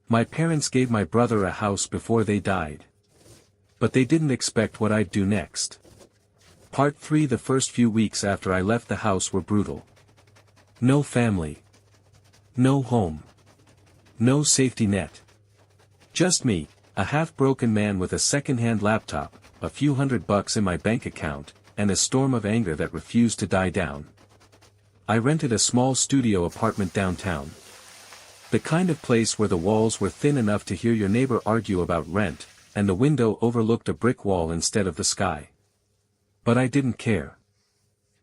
My parents gave my brother a house before they died. But they didn't expect what I'd do next. Part 3. The first few weeks after I left the house were brutal. No family. No home. No safety net. Just me, a half-broken man with a second-hand laptop, a few $100 in my bank account, and a storm of anger that refused to die down. I rented a small studio apartment downtown. The kind of place where the walls were thin enough to hear your neighbor argue about rent, and the window overlooked a brick wall instead of the sky. But I didn't care.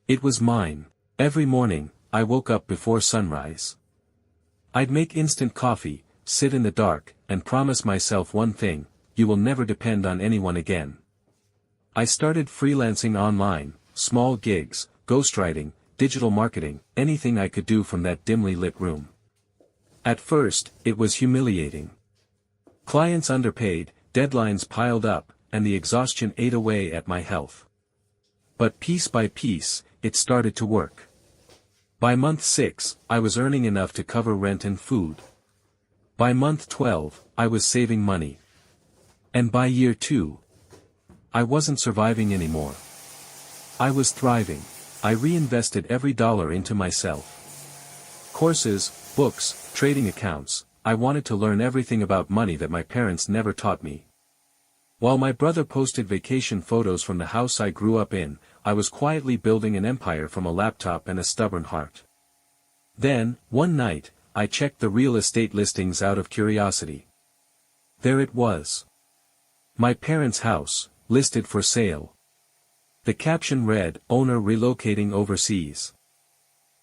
It was mine. Every morning, I woke up before sunrise. I'd make instant coffee, sit in the dark, and promise myself one thing: you will never depend on anyone again. I started freelancing online, small gigs, ghostwriting, digital marketing, anything I could do from that dimly lit room. At first, it was humiliating. Clients underpaid, deadlines piled up, and the exhaustion ate away at my health. But piece by piece, it started to work. By month 6, I was earning enough to cover rent and food. By month 12, I was saving money. And by year 2, I wasn't surviving anymore. I was thriving. I reinvested every dollar into myself. Courses, books, trading accounts. I wanted to learn everything about money that my parents never taught me. While my brother posted vacation photos from the house I grew up in, I was quietly building an empire from a laptop and a stubborn heart. Then, one night, I checked the real estate listings out of curiosity. There it was. My parents' house, listed for sale. The caption read, "Owner relocating overseas.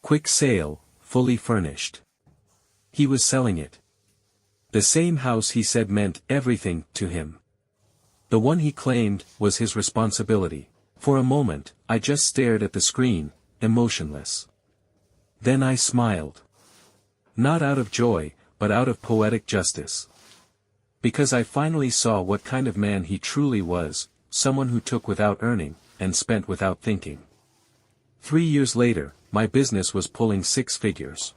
Quick sale, fully furnished." He was selling it. The same house he said meant everything to him. The one he claimed was his responsibility. For a moment, I just stared at the screen, emotionless. Then I smiled. Not out of joy, but out of poetic justice. Because I finally saw what kind of man he truly was, someone who took without earning, and spent without thinking. 3 years later, my business was pulling 6 figures.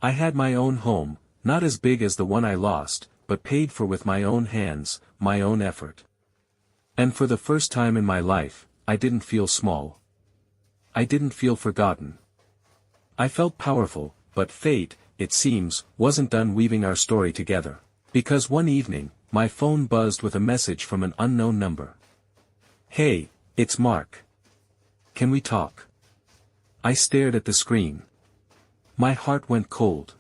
I had my own home, not as big as the one I lost, but paid for with my own hands, my own effort. And for the first time in my life, I didn't feel small. I didn't feel forgotten. I felt powerful, but fate, it seems, wasn't done weaving our story together. Because one evening, my phone buzzed with a message from an unknown number. "Hey, it's Mark. Can we talk?" I stared at the screen. My heart went cold.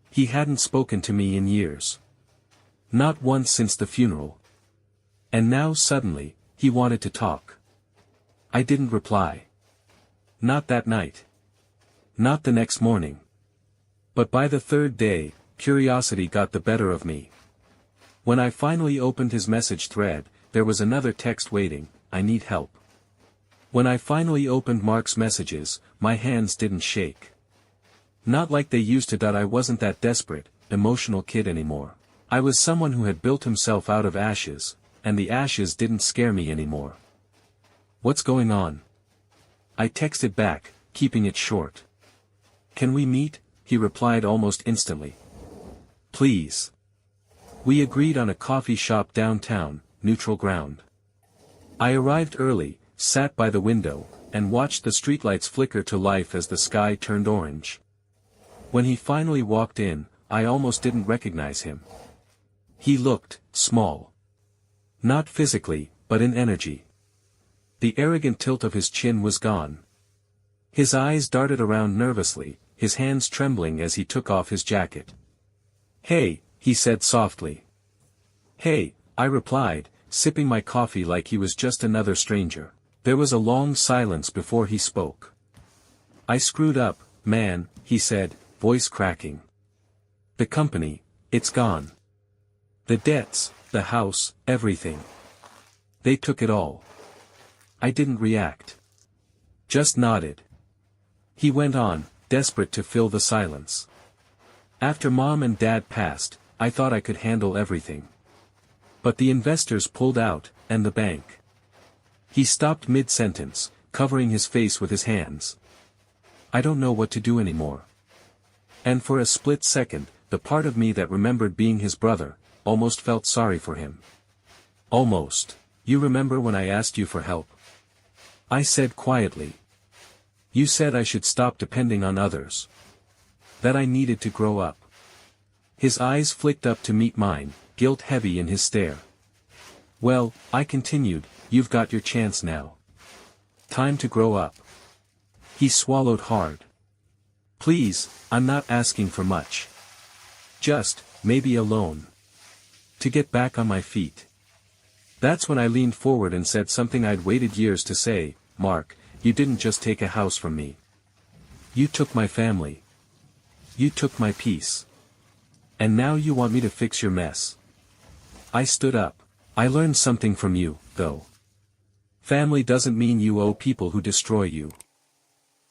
He hadn't spoken to me in years. Not once since the funeral. And now suddenly, he wanted to talk. I didn't reply. Not that night. Not the next morning. But by the 3rd day, curiosity got the better of me. When I finally opened his message thread, there was another text waiting: "I need help." When I finally opened Mark's messages, my hands didn't shake. Not like they used to. I wasn't that desperate, emotional kid anymore. I was someone who had built himself out of ashes, and the ashes didn't scare me anymore. "What's going on?" I texted back, keeping it short. "Can we meet?" he replied almost instantly. "Please." We agreed on a coffee shop downtown, neutral ground. I arrived early, sat by the window, and watched the streetlights flicker to life as the sky turned orange. When he finally walked in, I almost didn't recognize him. He looked small. Not physically, but in energy. The arrogant tilt of his chin was gone. His eyes darted around nervously, his hands trembling as he took off his jacket. "Hey," he said softly. "Hey," I replied, sipping my coffee like he was just another stranger. There was a long silence before he spoke. "I screwed up, man," he said, voice cracking. "The company, it's gone. The debts, the house, everything. They took it all." I didn't react. Just nodded. He went on, desperate to fill the silence. "After Mom and Dad passed, I thought I could handle everything. But the investors pulled out, and the bank." He stopped mid-sentence, covering his face with his hands. "I don't know what to do anymore." And for a split second, the part of me that remembered being his brother, almost felt sorry for him. Almost. You remember when I asked you for help? I said quietly. You said I should stop depending on others. That I needed to grow up. His eyes flicked up to meet mine, guilt heavy in his stare. Well, I continued, you've got your chance now. Time to grow up. He swallowed hard. Please, I'm not asking for much. Just, maybe a loan. To get back on my feet. That's when I leaned forward and said something I'd waited years to say, Mark, you didn't just take a house from me. You took my family. You took my peace. And now you want me to fix your mess. I stood up. I learned something from you, though. Family doesn't mean you owe people who destroy you.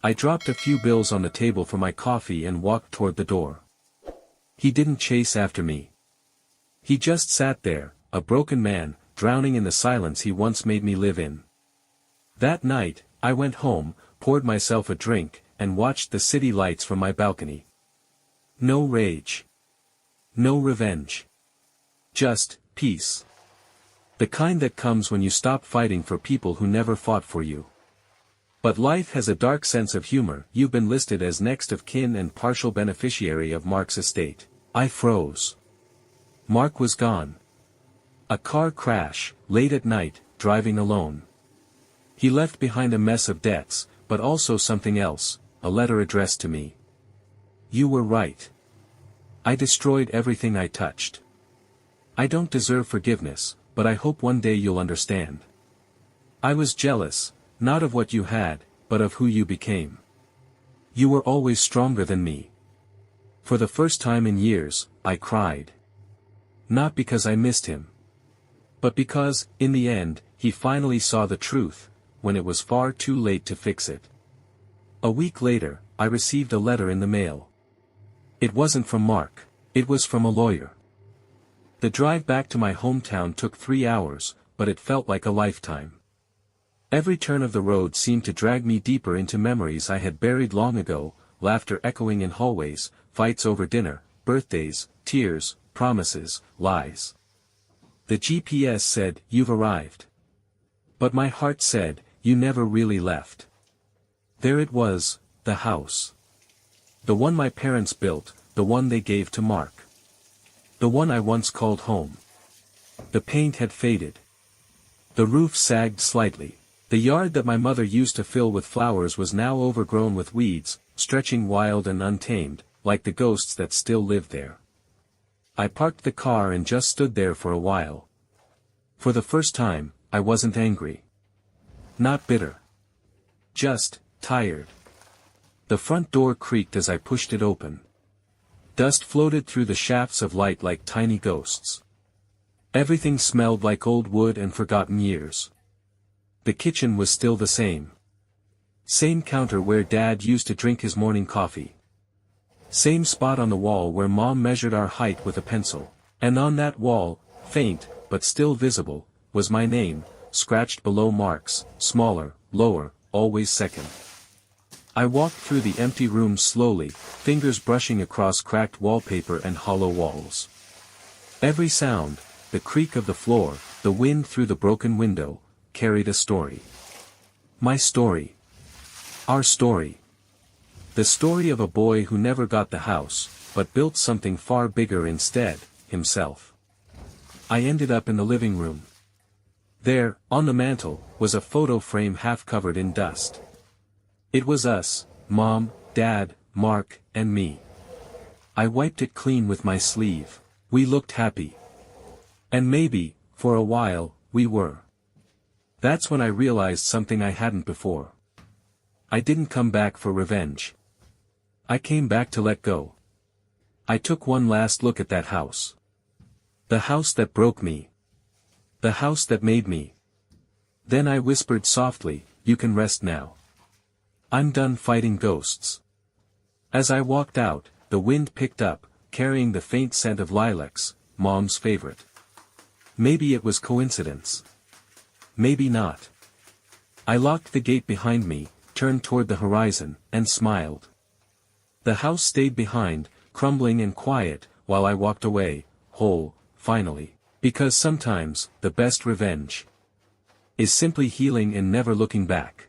I dropped a few bills on the table for my coffee and walked toward the door. He didn't chase after me. He just sat there, a broken man, drowning in the silence he once made me live in. That night, I went home, poured myself a drink, and watched the city lights from my balcony. No rage. No revenge. Just, peace. The kind that comes when you stop fighting for people who never fought for you. But life has a dark sense of humor. You've been listed as next of kin and partial beneficiary of Mark's estate. I froze. Mark was gone. A car crash, late at night, driving alone. He left behind a mess of debts, but also something else, a letter addressed to me. You were right. I destroyed everything I touched. I don't deserve forgiveness, but I hope one day you'll understand. I was jealous, not of what you had, but of who you became. You were always stronger than me. For the first time in years, I cried. Not because I missed him. But because, in the end, he finally saw the truth, when it was far too late to fix it. A week later, I received a letter in the mail. It wasn't from Mark. It was from a lawyer. The drive back to my hometown took 3 hours, but it felt like a lifetime. Every turn of the road seemed to drag me deeper into memories I had buried long ago, laughter echoing in hallways, fights over dinner, birthdays, tears, promises, lies. The GPS said, you've arrived. But my heart said, you never really left. There it was, the house. The one my parents built, the one they gave to Mark. The one I once called home. The paint had faded. The roof sagged slightly. The yard that my mother used to fill with flowers was now overgrown with weeds, stretching wild and untamed, like the ghosts that still lived there. I parked the car and just stood there for a while. For the first time, I wasn't angry. Not bitter. Just, tired. The front door creaked as I pushed it open. Dust floated through the shafts of light like tiny ghosts. Everything smelled like old wood and forgotten years. The kitchen was still the same. Same counter where Dad used to drink his morning coffee. Same spot on the wall where Mom measured our height with a pencil. And on that wall, faint, but still visible, was my name, scratched below Mark's, smaller, lower, always second. I walked through the empty room slowly, fingers brushing across cracked wallpaper and hollow walls. Every sound, the creak of the floor, the wind through the broken window, carried a story. My story. Our story. The story of a boy who never got the house, but built something far bigger instead, himself. I ended up in the living room. There, on the mantel, was a photo frame half covered in dust. It was us, Mom, Dad, Mark, and me. I wiped it clean with my sleeve. We looked happy. And maybe, for a while, we were. That's when I realized something I hadn't before. I didn't come back for revenge. I came back to let go. I took one last look at that house. The house that broke me. The house that made me. Then I whispered softly, you can rest now. I'm done fighting ghosts. As I walked out, the wind picked up, carrying the faint scent of lilacs, Mom's favorite. Maybe it was coincidence. Maybe not. I locked the gate behind me, turned toward the horizon, and smiled. The house stayed behind, crumbling and quiet, while I walked away, whole, finally. Because sometimes, the best revenge is simply healing and never looking back.